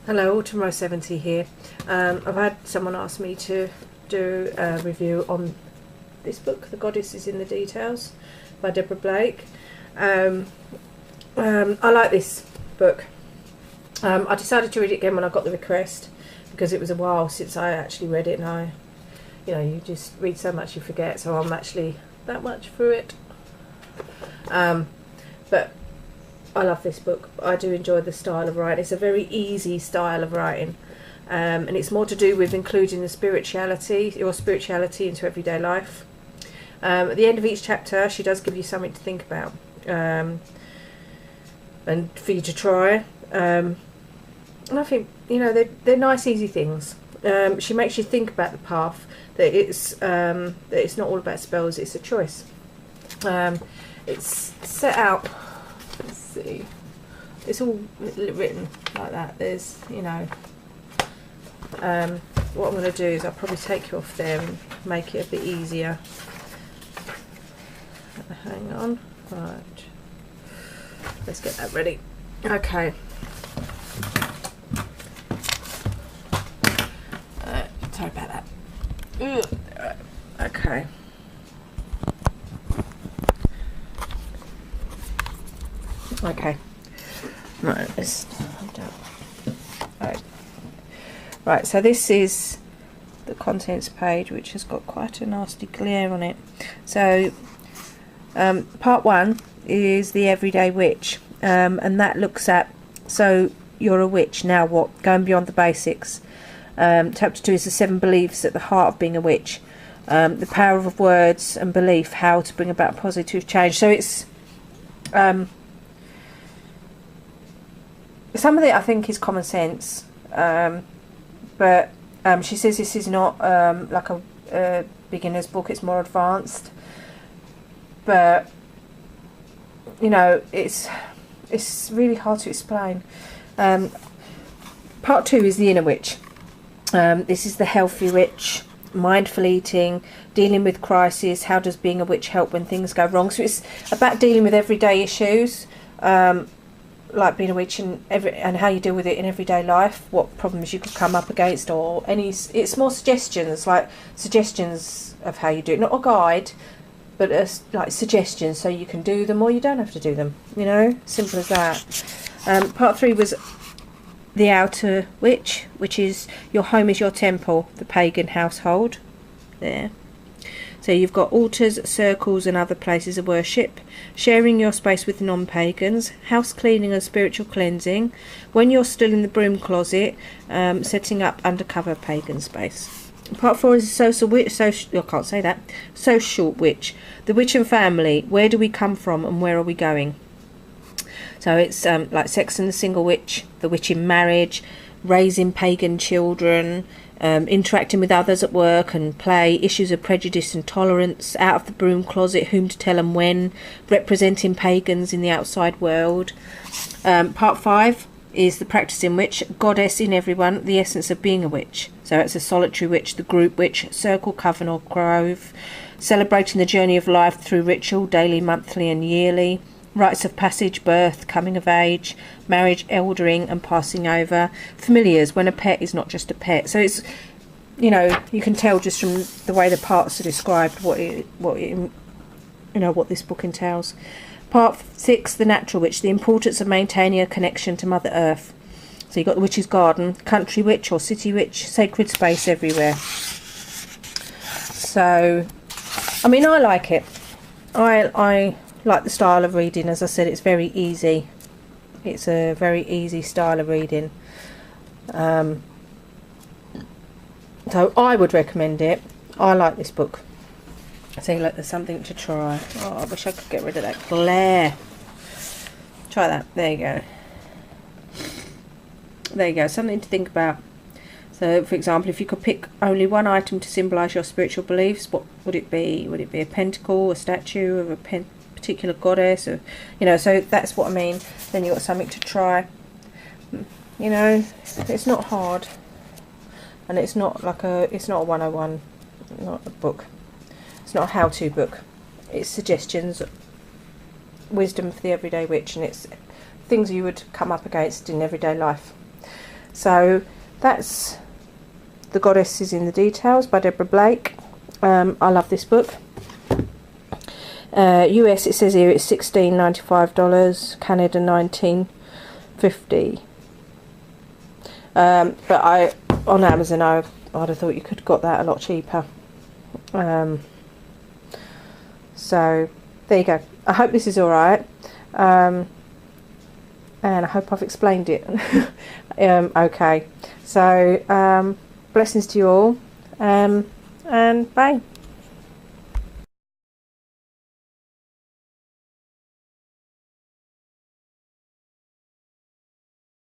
Hello, Autumnrose70 here. I've had someone ask me to do a review on this book, The Goddess is in the Details, by Deborah Blake. I like this book. I decided to read it again when I got the request, because it was a while since I actually read it, and you just read so much you forget, so I'm actually that much through it. But I love this book. I do enjoy the style of writing. It's a very easy style of writing, and it's more to do with including your spirituality into everyday life. At the end of each chapter, she does give you something to think about, and for you to try. And I think they're nice, easy things. She makes you think about the path. That it's not all about spells. It's a choice. It's set out. Let's see. It's all written like that. There's, what I'm going to do is I'll probably take you off there and make it a bit easier. Hang on. Right. Let's get that ready. Okay. Sorry about that. Ugh. Okay. Okay. Right, let's right, so this is the contents page, which has got quite a nasty glare on it. So part one is the everyday witch, and that looks at, so you're a witch, now what? Going beyond the basics. Chapter 2 is the 7 beliefs at the heart of being a witch, the power of words and belief, how to bring about positive change. So it's some of it I think is common sense, but she says this is not like a beginner's book, it's more advanced, but it's really hard to explain. Part 2 is the inner witch. This is the healthy witch, mindful eating, dealing with crisis, how does being a witch help when things go wrong. So it's about dealing with everyday issues, like being a witch, and how you deal with it in everyday life, what problems you could come up against, or any. It's more suggestions, like suggestions of how you do it, not a guide, but like suggestions so you can do them or you don't have to do them. Simple as that. Part 3 was the outer witch, which is your home is your temple, the pagan household. There. So you've got altars, circles and other places of worship, sharing your space with non-pagans, house cleaning and spiritual cleansing, when you're still in the broom closet, setting up undercover pagan space. Part 4 is social witch, I can't say that, social witch, the witch and family, where do we come from and where are we going? So it's like Sex and the Single Witch, the witch in marriage, raising pagan children, interacting with others at work and play, issues of prejudice and tolerance, out of the broom closet, whom to tell and when, representing pagans in the outside world. Part 5 is the practicing witch, goddess in everyone, the essence of being a witch. So it's a solitary witch, the group witch, circle, coven or grove, celebrating the journey of life through ritual, daily, monthly and yearly, rites of passage, birth, coming of age, marriage, eldering and passing over, familiars, when a pet is not just a pet. So it's, you can tell just from the way the parts are described what this book entails. Part 6, the natural witch, the importance of maintaining a connection to Mother Earth. So you've got the witch's garden, country witch or city witch, sacred space everywhere. So, I like it. I like the style of reading. As I said, it's very easy. It's a very easy style of reading. So I would recommend it. I like this book. So look, there's something to try. Oh, I wish I could get rid of that glare. Try that. There you go. There you go. Something to think about. So, for example, if you could pick only one item to symbolise your spiritual beliefs, what would it be? Would it be a pentacle, a statue of a particular goddess, or so that's what I mean. Then you've got something to try. It's not hard, and it's not a 101, not a book. It's not a how-to book. It's suggestions, wisdom for the everyday witch, and it's things you would come up against in everyday life. So that's The Goddess is in the Details by Deborah Blake. I love this book. US, it says here it's $16.95, Canada $19.50. But on Amazon I'd have thought you could have got that a lot cheaper. So there you go. I hope this is alright, and I hope I've explained it okay. So blessings to you all, and bye.